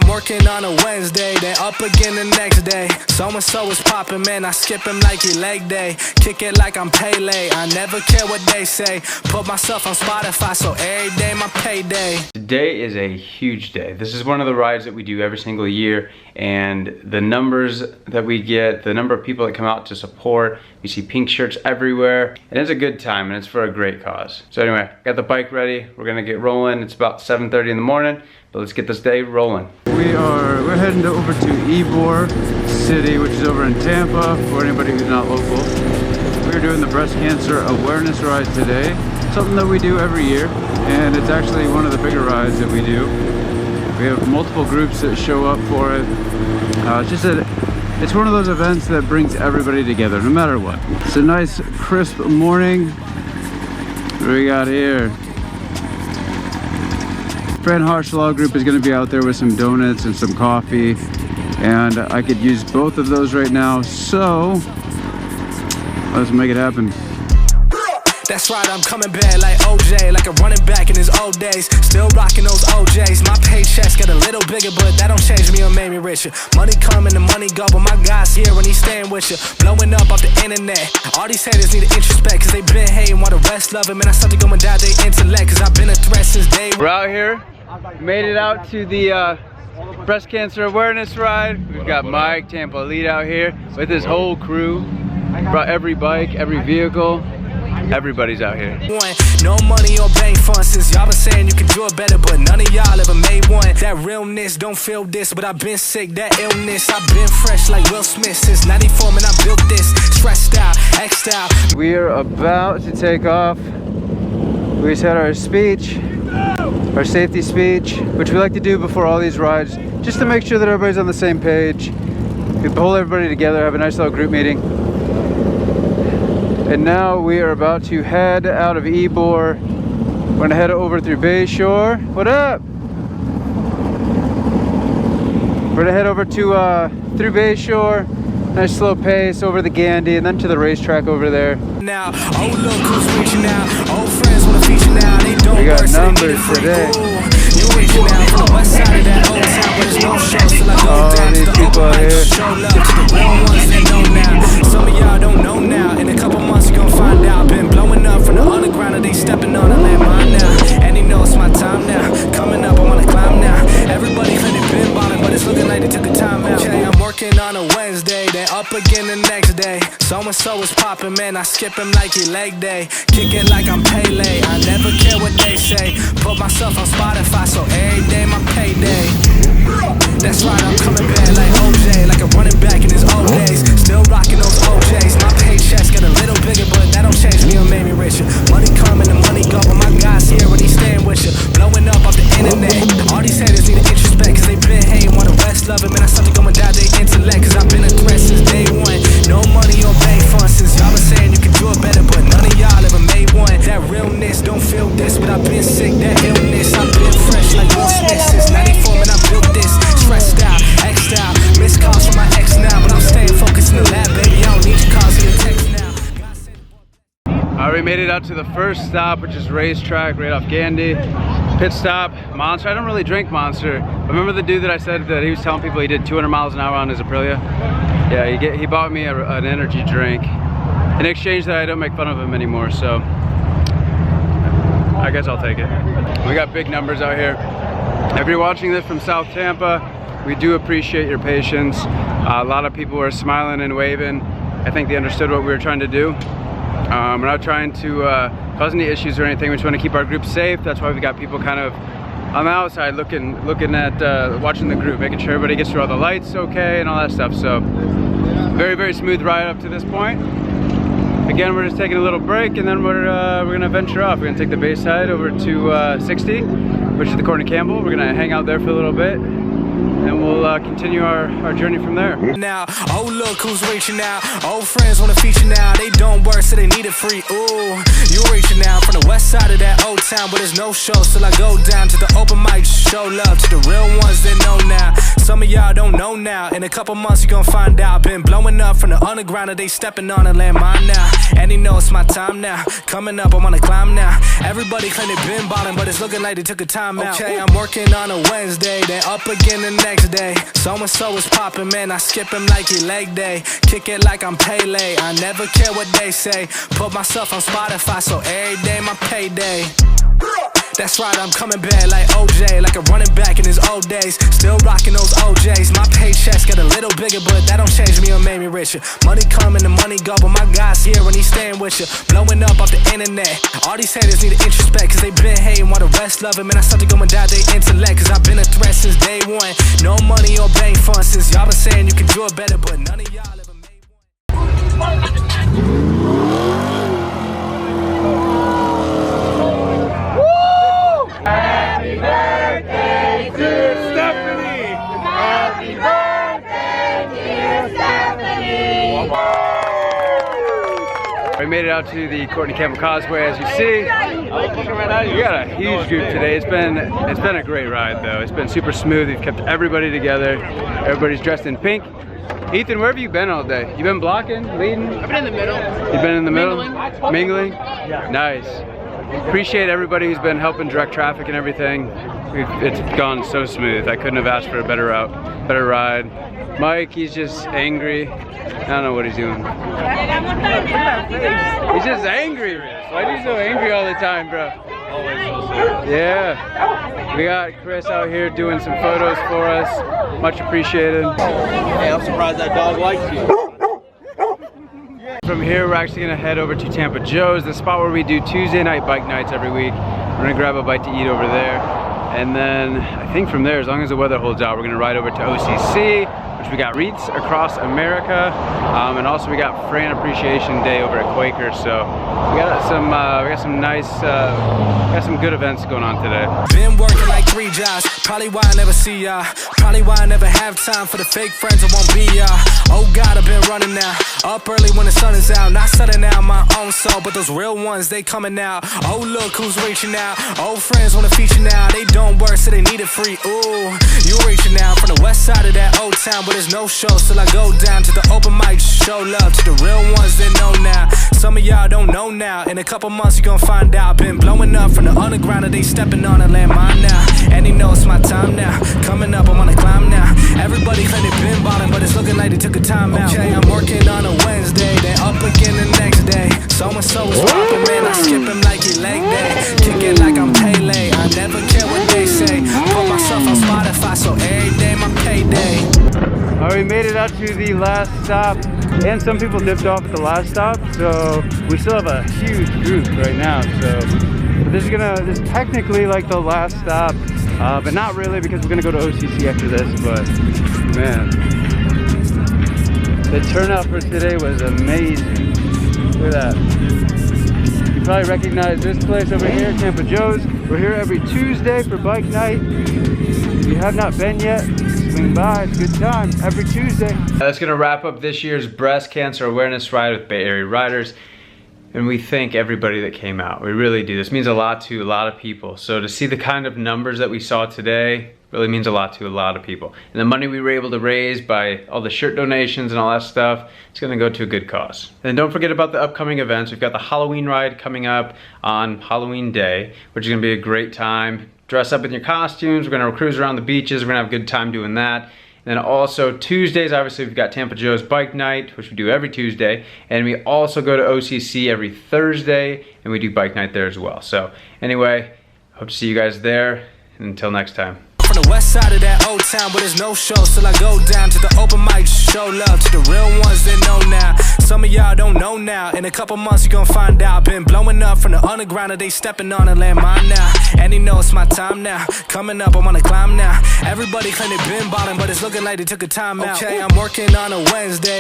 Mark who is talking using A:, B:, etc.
A: working on a Wednesday, then up again the next day. So-and-so is popping, man, I skip him like he leg day. Kick it like I'm Pele, I never care what they say. Put myself on Spotify, so every day my payday.
B: Today is a huge day. This is one of the rides that we do every single year, and the numbers that we get, the number of people that come out to support, we see pink shirts everywhere, and it's a good time, and it's for a great cause. So anyway, got the bike ready, we're gonna get rolling. It's about 7:30 in the morning, but let's get this day rolling. We're heading over to Ybor City, which is over in Tampa, for anybody who's not local. We're doing the breast cancer awareness ride today, something that we do every year, and it's actually one of the bigger rides that we do. We have multiple groups that show up for it. It's one of those events that brings everybody together, no matter what. It's a nice, crisp morning. What do we got here? Fran Harshalaw group is going to be out there with some donuts and some coffee, and I could use both of those right now, so let's make it happen.
A: That's right, I'm coming back like OJ, like a running back in his old days. Still rocking those OJs. My paychecks get a little bigger, but that don't change me or make me richer. Money come and the money go, but my God's here when he's staying with you. Blowing up off the internet. All these haters need to introspect, cause they been hating while the rest love him. And I start to go and doubt their intellect, cause I've been a threat since day one.
B: We're out here, made it out to the breast cancer awareness ride. We've got Mike, Tampa Elite out here with his whole crew. Brought every bike, every vehicle. Everybody's out here.
A: No money or bank funds, since y'all been saying you can do it better, but none of y'all ever made one. That realness, don't feel this, but I've been sick, that illness. I've been fresh like Will Smith since 94, man, I built this. Stressed out, X'd out.
B: We are about to take off. We just had our speech, our safety speech, which we like to do before all these rides, just to make sure that everybody's on the same page. We pull everybody together, have a nice little group meeting. And now we are about to head out of Ybor. We're gonna head over through Bayshore. What up? We're gonna head over to through Bayshore. Nice slow pace over the Gandy, and then to the racetrack over there.
A: Now, oh look who's reaching out. Old friends wanna feature now. They don't
B: we got
A: work,
B: numbers
A: so
B: today.
A: You reaching out from the west side of that old town, but there's no show till I go down to the open mic. Show love to the real ones that know now. Some of y'all don't know now. In a couple months you gon' find out. Been blowing up from the underground, and they stepping on the landmine now. And he knows it's my time now. Coming up, I wanna climb now. Everybody claim they been ballin', but it's looking like they took a time out. Okay, I'm working on a Wednesday, then up again the next day. So-and-so is popping, man, I skip him like he leg day. Kick it like I'm Pele, I never care what they say. Put myself on Spotify, so every day my payday. That's right, I'm coming back like OJ, like a running back in his old days. Still rocking those OJs. My paychecks get a little bigger, but that don't change me or make me richer. Money come and the money go, but my God's here when he's staying with you. Blowing up off the internet. All these haters need to introspect, cause they been hating while the rest love him. And I start to go and doubt their intellect, cause I've been a threat since day one. No money or bank funds, since y'all been saying you can do it better, but none of y'all ever made one. That realness, don't feel this, but I've been sick, that illness. I've been fresh like Will Smith since 94, man, I built this. Stressed out, X'd out, missed calls from my ex now, but I'm staying focused in the lab, baby. I don't need your calls or your text now.
B: Alright, we made it out to the first stop, which is racetrack right off Gandy. Pit stop, Monster. I don't really drink Monster. Remember the dude that I said that he was telling people he did 200 miles an hour on his Aprilia? Yeah, he bought me an energy drink. In exchange that I don't make fun of him anymore, so I guess I'll take it. We got big numbers out here. If you're watching this from South Tampa, we do appreciate your patience. A lot of people were smiling and waving. I think they understood what we were trying to do. We're not trying to cause any issues or anything. We just want to keep our group safe. That's why we got people kind of on the outside looking at, watching the group, making sure everybody gets through all the lights okay and all that stuff. So very, very smooth ride up to this point. Again, we're just taking a little break, and then we're gonna venture off. We're gonna take the Bayside over to 60, which is the Courtney Campbell. We're gonna hang out there for a little bit, and we'll continue our journey from there.
A: Now, oh look who's reaching out. Old friends wanna feature now. They don't work, so they need it free. Ooh, you reaching out from the west side of that old town, but there's no shows till I go down to the open mic. Show love to the real ones that know now. Some of y'all y'all don't know now. In a couple months you gon' find out. Been blowing up from the underground and they stepping on a landmine now. And they know it's my time now. Coming up, I'm on a climb now. Everybody claim they been ballin', but it's looking like they took a time out. Okay, I'm working on a Wednesday, then up again the next day. So-and-so is poppin', man, I skip him like he leg day. Kick it like I'm Pele, I never care what they say. Put myself on Spotify, so every day my payday. That's right, I'm coming back like OJ, like a running back in his old days. Still rocking those OJs. My paychecks get a little bigger, but that don't change me or make me richer. Money come and the money go, but my God's here and he's staying with you. Blowing up off the internet. All these haters need to introspect, cause they been hating while the rest love him. And I start to go and doubt their intellect, cause I've been a threat since day one. No money or bank funds, since y'all been saying you can do it better, but none of y'all ever made one.
C: Happy birthday to Stephanie! Happy birthday, dear Stephanie!
B: We made it out to the Courtney Campbell Causeway, as you see. We got a huge group today. It's been a great ride though. It's been super smooth. We've kept everybody together. Everybody's dressed in pink. Ethan, where have you been all day? You been blocking, leading?
D: I've been in the middle.
B: You've been in the middle? Mingling? Yeah. Nice. Appreciate everybody who's been helping direct traffic and everything. It's gone so smooth. I couldn't have asked for a better route, better ride. Mike, he's just angry. I don't know what he's doing. He's just angry. Why are you so angry all the time, bro?
D: Always so serious.
B: Yeah. We got Chris out here doing some photos for us. Much appreciated.
D: Hey, I'm surprised that dog likes you.
B: From here, we're actually gonna head over to Tampa Joe's, the spot where we do Tuesday night bike nights every week. We're gonna grab a bite to eat over there. And then I think from there, as long as the weather holds out, we're gonna ride over to OCC, which we got Wreaths Across America. And also we got Fran Appreciation Day over at Quaker. So we got some good events going on today.
A: Been working like 3 jobs, probably why I never see y'all. Probably why I never have time for the fake friends that won't be y'all. Oh God, I've been running now. Up early when the sun is out, not setting out my own soul, but those real ones, they coming out. Oh look who's reaching out. Old friends wanna feature now. They don't work, so they need it free. Ooh, you reaching out from the west side of that old town, but there's no shows till I go down to the open mic. Show love to the real ones that know now. Some of y'all don't know now. In a couple months you gon' find out. Been blowing up from the underground and they stepping on a landmine now. And they know it's my time now. Coming up, I'm on a climb now. Everybody claim they been ballin', but it's looking like they took a time out. Okay, I'm working on a Wednesday, then up again the next day. So-and-so is poppin', man, I skip him like he leg day. Kick it like I'm Pele, I never care what they say. Put myself on Spotify, so every day my payday.
B: Alright, we made it out to the last stop, and some people dipped off at the last stop, so we still have a huge group right now. So this is technically like the last stop, but not really, because we're gonna go to OCC after this. But man, the turnout for today was amazing. Look at that. You probably recognize this place over here, Tampa Joe's. We're here every Tuesday for bike night. If you have not been yet, swing by, it's a good time, every Tuesday. That's gonna wrap up this year's breast cancer awareness ride with Bay Area riders. And we thank everybody that came out. We really do. This means a lot to a lot of people. So to see the kind of numbers that we saw today really means a lot to a lot of people. And the money we were able to raise by all the shirt donations and all that stuff, it's gonna go to a good cause. And don't forget about the upcoming events. We've got the Halloween ride coming up on Halloween Day, which is gonna be a great time. Dress up in your costumes. We're gonna cruise around the beaches. We're gonna have a good time doing that. And then also Tuesdays, obviously we've got Tampa Joe's Bike Night, which we do every Tuesday. And we also go to OCC every Thursday, and we do Bike Night there as well. So anyway, hope to see you guys there. And until next time.
A: From the west side of that old town, but there's no shows till I go down to the open mic. Show love to the real ones that know now. Some of y'all don't know now. In a couple months you gon' find out. Been blowing up from the underground and they stepping on a landmine now. And they know it's my time now. Coming up, I'm on a climb now. Everybody claim they been ballin', but it's looking like they took a time out. Okay, I'm working on a Wednesday.